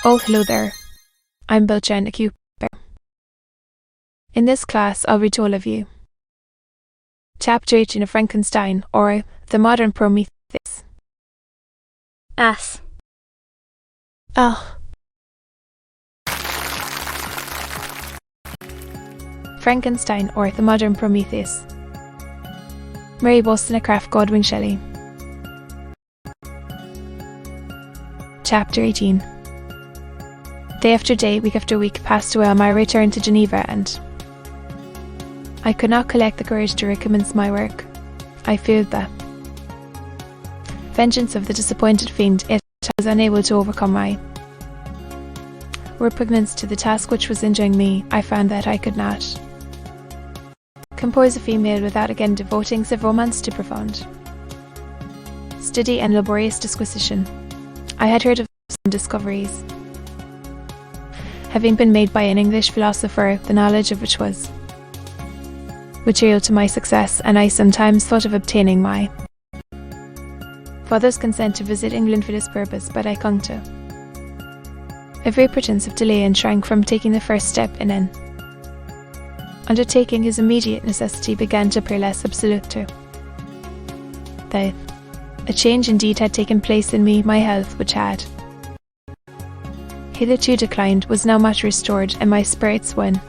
Oh, hello there. I'm Bilchen, a Cooper. In this class, I'll read to all of you Chapter 18 of Frankenstein, or The Modern Prometheus. Ass. Oh. Frankenstein, or The Modern Prometheus. Mary Wollstonecraft Godwin Shelley. Chapter 18. Day after day, week after week passed away on my return to Geneva, and I could not collect the courage to recommence my work. I feared the vengeance of the disappointed fiend, yet I was unable to overcome my repugnance to the task which was injuring me. I found that I could not compose a female without again devoting several months to profound study and laborious disquisition. I had heard of some discoveries having been made by an English philosopher, the knowledge of which was material to my success, and I sometimes thought of obtaining my father's consent to visit England for this purpose, but I clung to every pretence of delay and shrank from taking the first step in an undertaking whose immediate necessity began to appear less absolute to a change indeed had taken place in me. My health, which had hitherto declined, was now much restored, and my spirits, when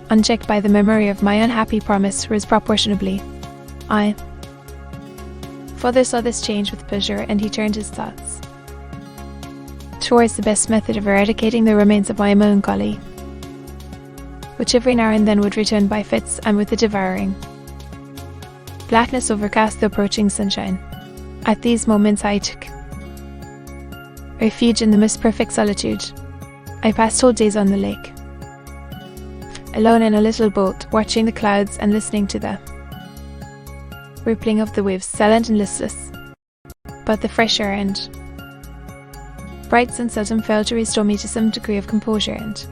unchecked by the memory of my unhappy promise, rose proportionably. Father saw this change with pleasure, and he turned his thoughts towards the best method of eradicating the remains of my melancholy, which every now and then would return by fits, and with the devouring blackness overcast the approaching sunshine. At these moments I took refuge in the most perfect solitude. I passed whole days on the lake, alone in a little boat, watching the clouds and listening to the rippling of the waves, silent and listless. But the fresh air and bright sun seldom failed to restore me to some degree of composure, and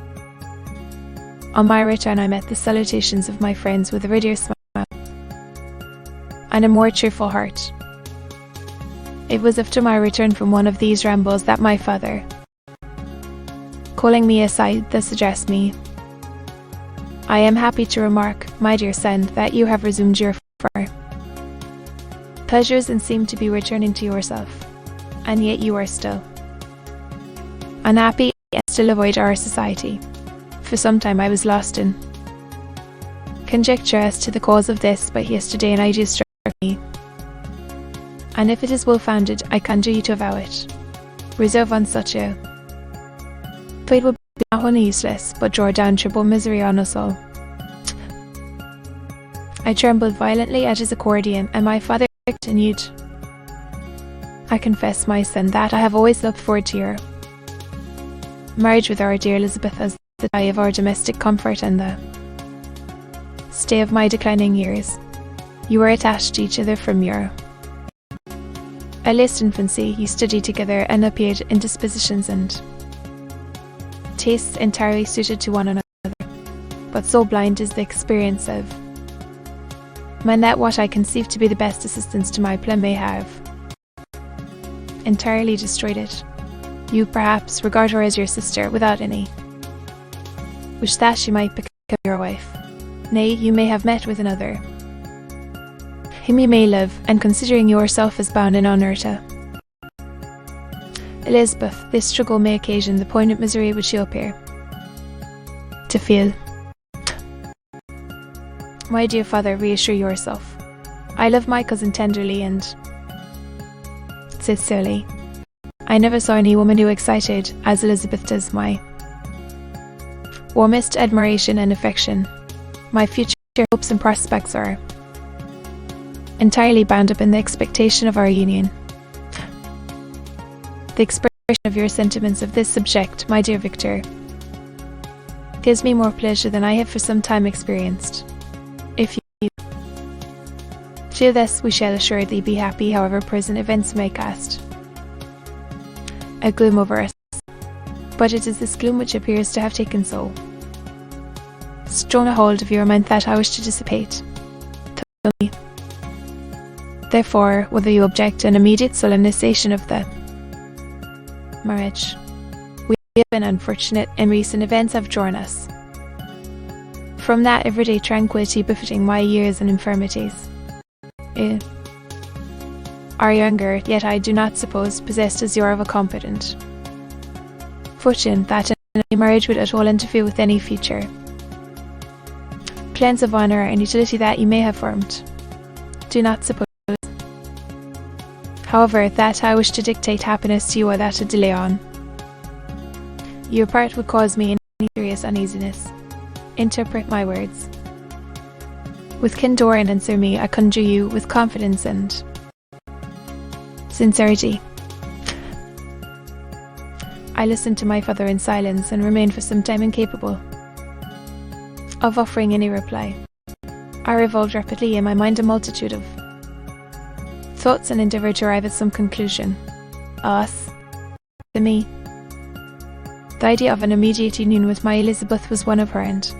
on my return I met the salutations of my friends with a readier smile and a more cheerful heart. It was after my return from one of these rambles that my father, calling me aside, thus addressed me: "I am happy to remark, my dear son, that you have resumed your former pleasures and seem to be returning to yourself, and yet you are still unhappy and still avoid our society." For some time I was lost in conjecture as to the cause of this, but yesterday an idea struck me, and if it is well founded, I conjure you to avow it. Reserve on such a fate will be not only useless, but draw down triple misery on us all. I trembled violently at his accordion, and my father continued: "I confess, my son, that I have always looked forward to your marriage with our dear Elizabeth as the tie of our domestic comfort and the stay of my declining years. You were attached to each other from your earliest infancy. You studied together and appeared in dispositions and tastes entirely suited to one another. But so blind is the experience of men that what I conceive to be the best assistance to my plan may have entirely destroyed it. You perhaps regard her as your sister, without any wish that she might become your wife. Nay, you may have met with another, whom you may love, and considering yourself as bound in honour to Elizabeth, this struggle may occasion the poignant misery which you appear to feel. My dear father, reassure yourself. I love my cousin tenderly and sincerely. I never saw any woman who excited, as Elizabeth does, my warmest admiration and affection. My future hopes and prospects are entirely bound up in the expectation of our union. The expression of your sentiments of this subject, my dear Victor, gives me more pleasure than I have for some time experienced. If you feel this, we shall assuredly be happy, however present events may cast a gloom over us. But it is this gloom which appears to have taken so strong a hold of your mind that I wish to dissipate. Tell me, therefore, whether you object to an immediate solemnization of the marriage. have been unfortunate and recent events have drawn us from that everyday tranquility befitting my years and infirmities. Are younger, yet I do not suppose possessed as you are of a competent fortune that any marriage would at all interfere with any future plans of honour and utility that you may have formed. Do not suppose, however, that I wish to dictate happiness to you or that to delay on your part would cause me any serious uneasiness. Interpret my words. With candour and answer me, I conjure you with confidence and sincerity. I listened to my father in silence and remained for some time incapable of offering any reply. I revolved rapidly in my mind a multitude of thoughts and endeavoured to arrive at some conclusion. Us, to me, the idea of an immediate union with my Elizabeth was one of her and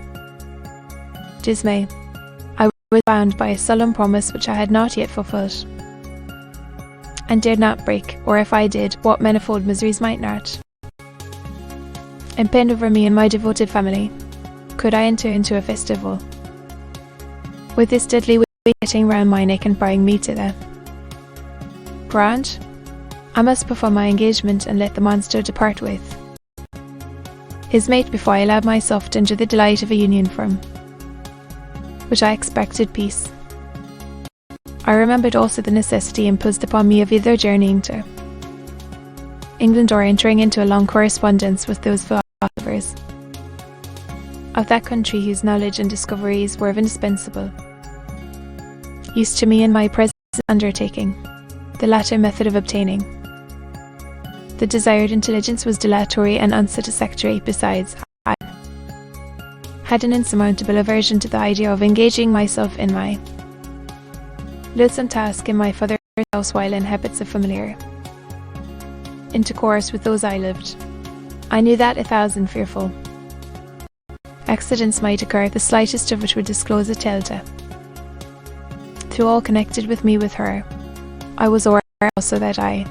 dismay. I was bound by a solemn promise which I had not yet fulfilled, and dared not break, or if I did, what manifold miseries might not impend over me and my devoted family, could I enter into a festival with this deadly weight getting round my neck and bringing me to the ground. I must perform my engagement and let the monster depart with his mate before I allowed myself to enjoy the delight of a union from which I expected peace. I remembered also the necessity imposed upon me of either journeying to England or entering into a long correspondence with those philosophers of that country whose knowledge and discoveries were of indispensable use to me in my present undertaking. The latter method of obtaining the desired intelligence was dilatory and unsatisfactory. Besides, I had an insurmountable aversion to the idea of engaging myself in my loathsome task in my father's house while in habits of familiar intercourse with those I lived. I knew that 1,000 fearful accidents might occur, the slightest of which would disclose a telltale to all connected with me with her. I was aware also that I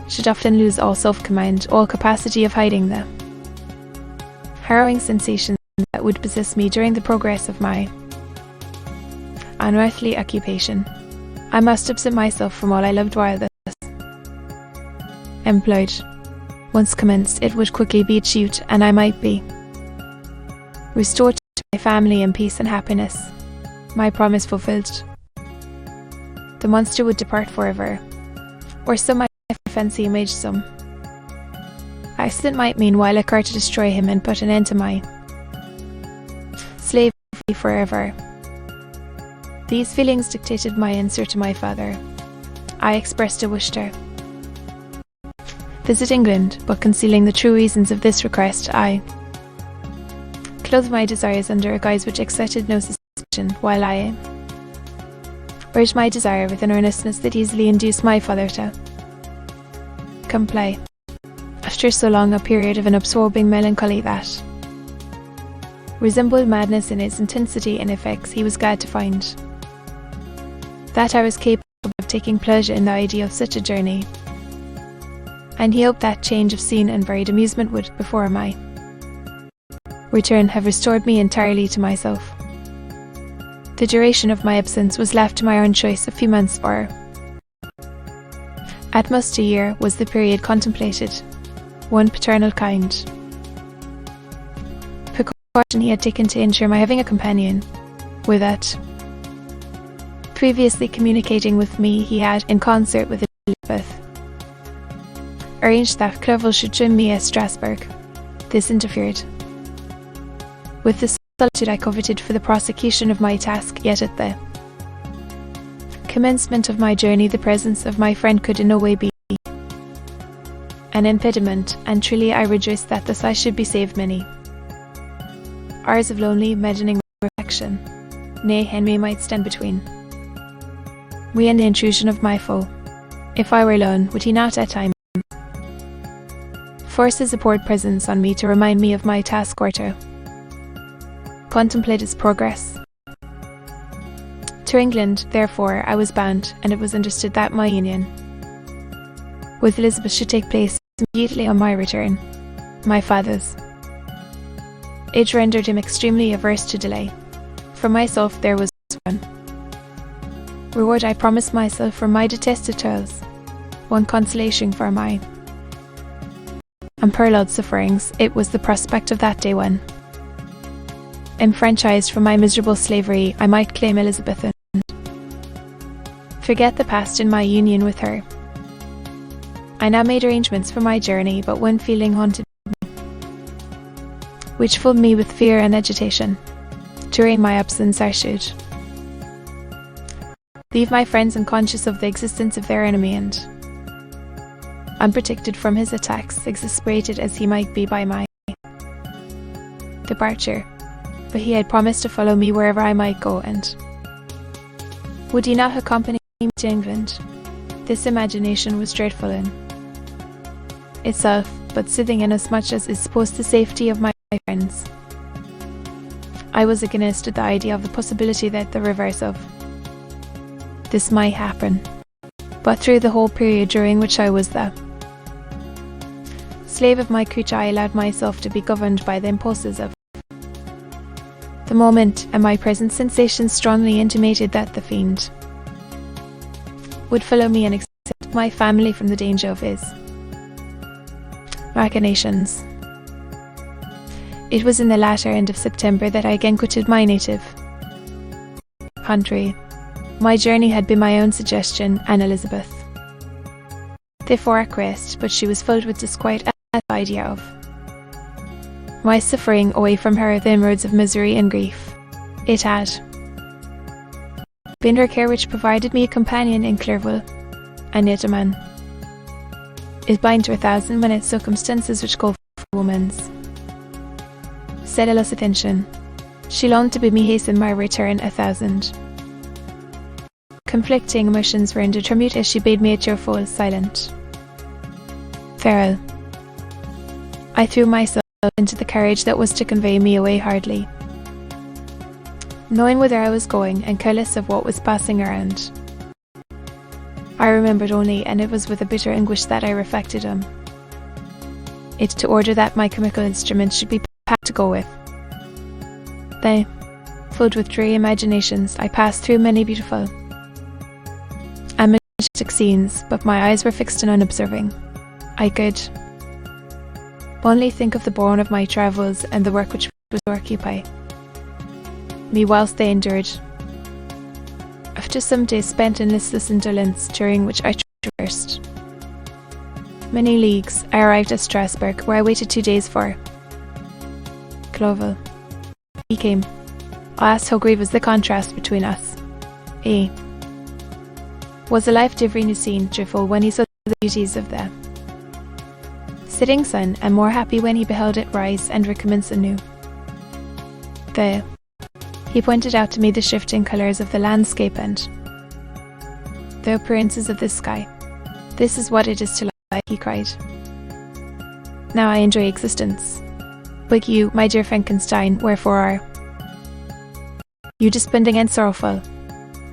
should often lose all self-command, all capacity of hiding the harrowing sensations that would possess me during the progress of my unearthly occupation. I must absent myself from all I loved while thus employed. Once commenced, it would quickly be achieved, and I might be restored to my family in peace and happiness. My promise fulfilled, the monster would depart forever, or so my fancy imaged. Some accident might meanwhile occur to destroy him and put an end to my slavery forever. These feelings dictated my answer to my father. I expressed a wish to visit England, but concealing the true reasons of this request, I clothed my desires under a guise which excited no suspicion, while I urged my desire with an earnestness that easily induced my father to comply. After so long a period of an absorbing melancholy that resembled madness in its intensity and effects, he was glad to find that I was capable of taking pleasure in the idea of such a journey, and he hoped that change of scene and varied amusement would, before my return, have restored me entirely to myself. The duration of my absence was left to my own choice. A few months, or at most a year, was the period contemplated. One paternal kind precaution he had taken to ensure my having a companion, were that, previously communicating with me, he had, in concert with Elizabeth, arranged that Clerval should join me at Strasbourg. This interfered with the solitude I coveted for the prosecution of my task, yet at the commencement of my journey the presence of my friend could in no way be an impediment, and truly I rejoiced that thus I should be saved many hours of lonely, maddening reflection. Nay, Henry might stand between me and the intrusion of my foe. If I were alone, would he not at times force his abhorred presence on me to remind me of my task, or to contemplate its progress? To England, therefore, I was bound, and it was understood that my union with Elizabeth should take place immediately on my return. my father's. It rendered him extremely averse to delay. For myself there was one reward I promised myself for my detested toils, one consolation for my unparalleled sufferings. It was the prospect of that day when, enfranchised from my miserable slavery, I might claim Elizabeth and forget the past in my union with her. I now made arrangements for my journey, but one feeling haunted me, which filled me with fear and agitation. During my absence I should leave my friends unconscious of the existence of their enemy and unprotected from his attacks, exasperated as he might be by my departure. But he had promised to follow me wherever I might go, and would he not accompany me to England? This imagination was dreadful in itself, but soothing inasmuch as it supposed the safety of my friends. I was aghast at the idea of the possibility that the reverse of this might happen. But through the whole period during which I was the slave of my creature, I allowed myself to be governed by the impulses of the moment, and my present sensations strongly intimated that the fiend would follow me and exempt my family from the danger of his machinations. It was in the latter end of September that I again quitted my native country. My journey had been my own suggestion, and Elizabeth therefore acquiesced, but she was filled with disquiet at the idea of my suffering away from her the inroads of misery and grief. It had been her care which provided me a companion in Clerval, and yet a man is blind to 1,000 minute circumstances which call for a woman's sedulous attention. She longed to bid me hasten my return. 1,000 conflicting emotions rendered her mute as she bade me a cheerful, silent farewell. I threw myself into the carriage that was to convey me away, hardly knowing whither I was going, and careless of what was passing around. I remembered only, and it was with a bitter anguish that I reflected on it, to order that my chemical instruments should be packed to go with. Then, filled with dreary imaginations, I passed through many beautiful and majestic scenes, but my eyes were fixed and unobserving. I could only think of the bourne of my travels and the work which was to occupy me whilst they endured. After some days spent in listless indolence, during which I traversed many leagues, I arrived at Strasbourg, where I waited 2 days for Clerval. He came. I asked how great was the contrast between us. He was alive to every new scene, cheerful when he saw the beauties of the setting sun, and more happy when he beheld it rise and recommence anew. He pointed out to me the shifting colours of the landscape and the appearances of the sky. "This is what it is to lie," he cried. "Now I enjoy existence. But you, my dear Frankenstein, wherefore are you desponding and sorrowful?"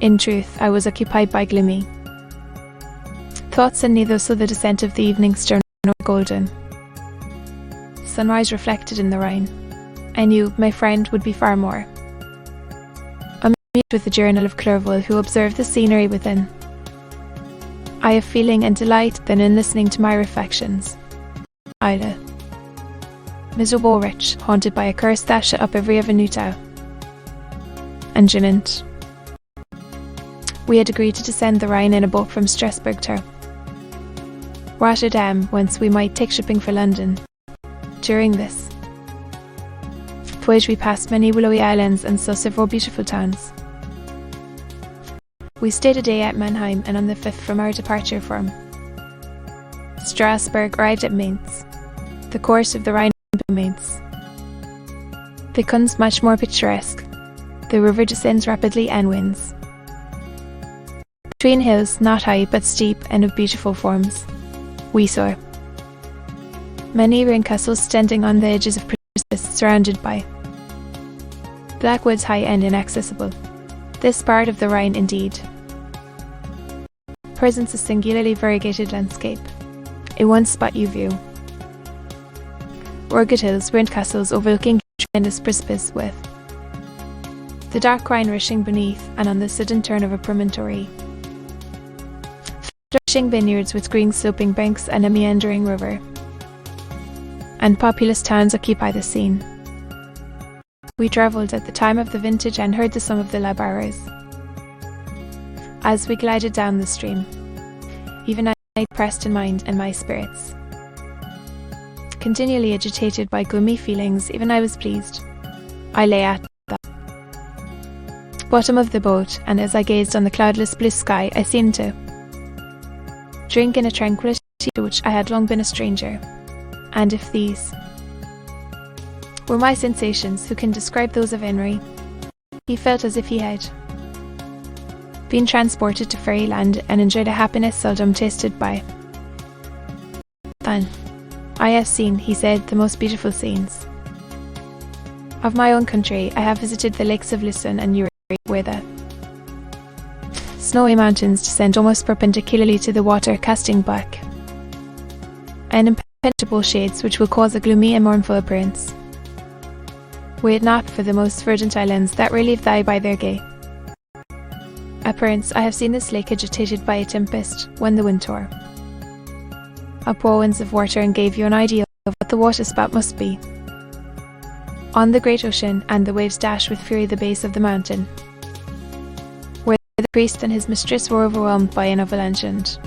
In truth, I was occupied by gloomy thoughts, and neither saw the descent of the evening star nor golden sunrise reflected in the Rhine. I knew my friend would be far more amused with the journal of Clerval, who observed the scenery within eye of feeling and delight, than in listening to my reflections. I, a miserable wretch, haunted by a curse that shut up every avenue to enjoyment. We had agreed to descend the Rhine in a boat from Strasbourg to Rotterdam, whence we might take shipping for London. During this voyage we passed many willowy islands and saw several beautiful towns. We stayed a day at Mannheim, and on the 5th from our departure from Strasbourg arrived at Mainz. The course of the Rhine Mainz becomes much more picturesque. The river descends rapidly and winds between hills, not high but steep and of beautiful forms. We saw many ruined castles standing on the edges of precipices, surrounded by black woods, high and inaccessible. This part of the Rhine, indeed, presents a singularly variegated landscape. In one spot you view rugged hills, ruined castles overlooking tremendous precipice with the dark Rhine rushing beneath and on the sudden turn of a promontory. Flourishing vineyards with green sloping banks and a meandering river. And populous towns occupy the scene. We travelled at the time of the vintage and heard the song of the labarers. As we glided down the stream, even I pressed in mind and my spirits. Continually agitated by gloomy feelings, even I was pleased. I lay at the bottom of the boat, and as I gazed on the cloudless blue sky, I seemed to drink in a tranquility to which I had long been a stranger. And if these were my sensations, who can describe those of Henry? He felt as if he had been transported to fairyland and enjoyed a happiness seldom tasted by man. I have seen, he said, the most beautiful scenes of my own country. I have visited the lakes of Lisson and Uri, where the snowy mountains descend almost perpendicularly to the water, casting black and impenetrable shades which will cause a gloomy and mournful appearance, were it not for the most verdant islands that relieve thy by their gay appearance. I have seen this lake agitated by a tempest, when the wind tore up whirlwinds of water and gave you an idea of what the waterspout must be on the great ocean, and the waves dash with fury the base of the mountain, where the priest and his mistress were overwhelmed by an avalanche, and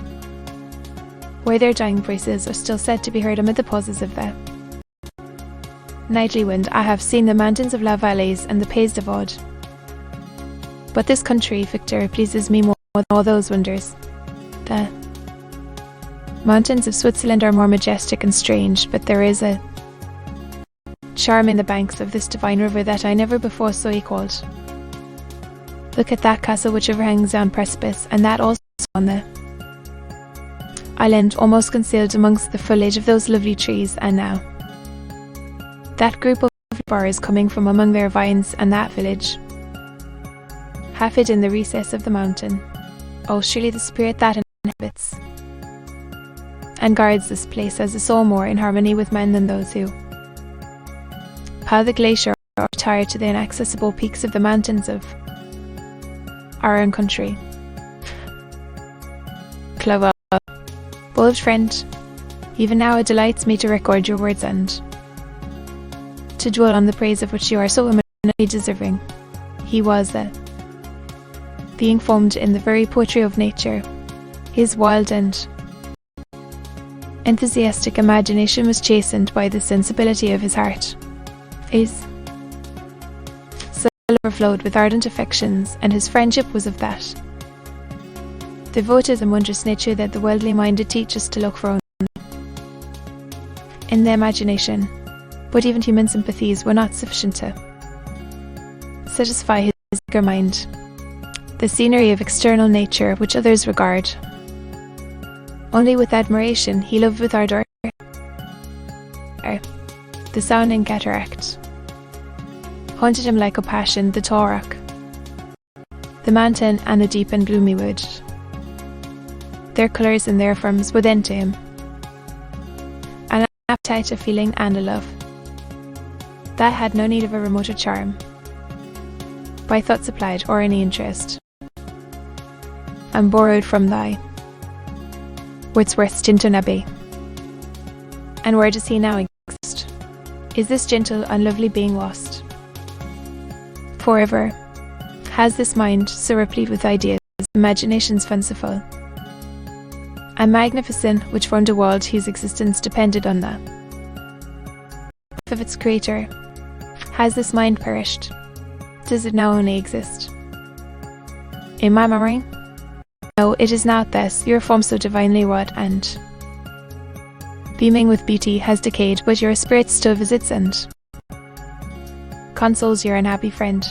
where their dying voices are still said to be heard amid the pauses of the nightly wind. I have seen the mountains of La Valais and the Pays de Vaud. But this country, Victor, pleases me more than all those wonders. The mountains of Switzerland are more majestic and strange, but there is a charm in the banks of this divine river that I never before saw equalled. Look at that castle which overhangs on precipice, and that also on the island, almost concealed amongst the foliage of those lovely trees, and now that group of bars coming from among their vines, and that village, half hid in the recess of the mountain. Oh, surely the spirit that inhabits and guards this place has a soul more in harmony with men than those who plough the glacier or retire to the inaccessible peaks of the mountains of our own country. Clovel, beloved friend, even now it delights me to record your words and to dwell on the praise of which you are so eminently deserving. He was being formed in the very poetry of nature. His wild and enthusiastic imagination was chastened by the sensibility of his heart. His soul overflowed with ardent affections, and his friendship was of that devoted and wondrous nature that the worldly minded teach us to look for only in the imagination. But even human sympathies were not sufficient to satisfy his eager mind. The scenery of external nature, which others regard only with admiration, he loved with ardour. The sounding cataract haunted him like a passion, the tall rock, the mountain, and the deep and gloomy wood. Their colours and their forms were then to him an appetite, a feeling, and a love that had no need of a remoter charm, by thought supplied, or any interest, and borrowed from thy Wordsworth's Tintern Abbey. And where does he now exist? Is this gentle and lovely being lost forever? Has this mind, so replete with ideas, imaginations fanciful and magnificent, which formed a world whose existence depended on the life of its creator, has this mind perished? Does it now only exist in my memory? No, it is not this. Your form so divinely wrought and beaming with beauty has decayed, but your spirit still visits and consoles your unhappy friend.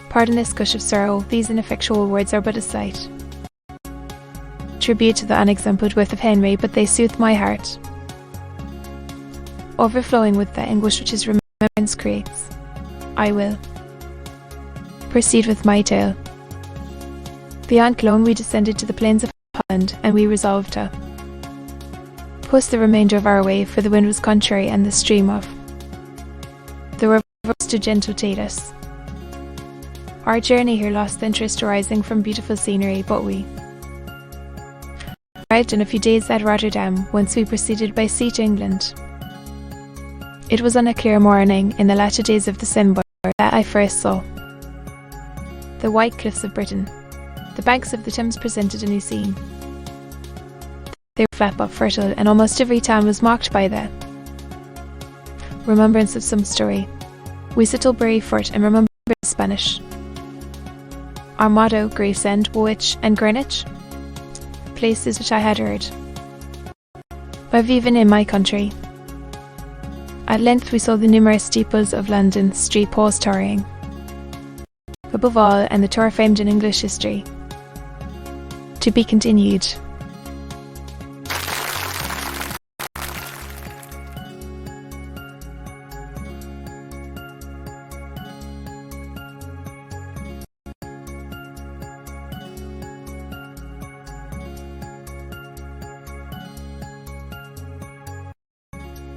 Pardon this gush of sorrow, these ineffectual words are but a slight tribute to the unexampled worth of Henry, but they soothe my heart, overflowing with the anguish which his remembrance creates. I will proceed with my tale. Beyond Cologne we descended to the plains of Holland, and we resolved to Post the remainder of our way, for the wind was contrary and the stream off. The river was too gentle to aid us. Our journey here lost the interest arising from beautiful scenery, but we arrived in a few days at Rotterdam, whence we proceeded by sea to England. It was on a clear morning in the latter days of December that I first saw the white cliffs of Britain. The banks of the Thames presented a new scene. They were flat but fertile, and almost every town was marked by the remembrance of some story. We settled Bury Fort and remembered Spanish. Our motto, Gravesend, Woolwich and Greenwich, places which I had heard of even in my country. At length we saw the numerous steeples of London street poles towering above all, and the tour famed in English history. To be continued.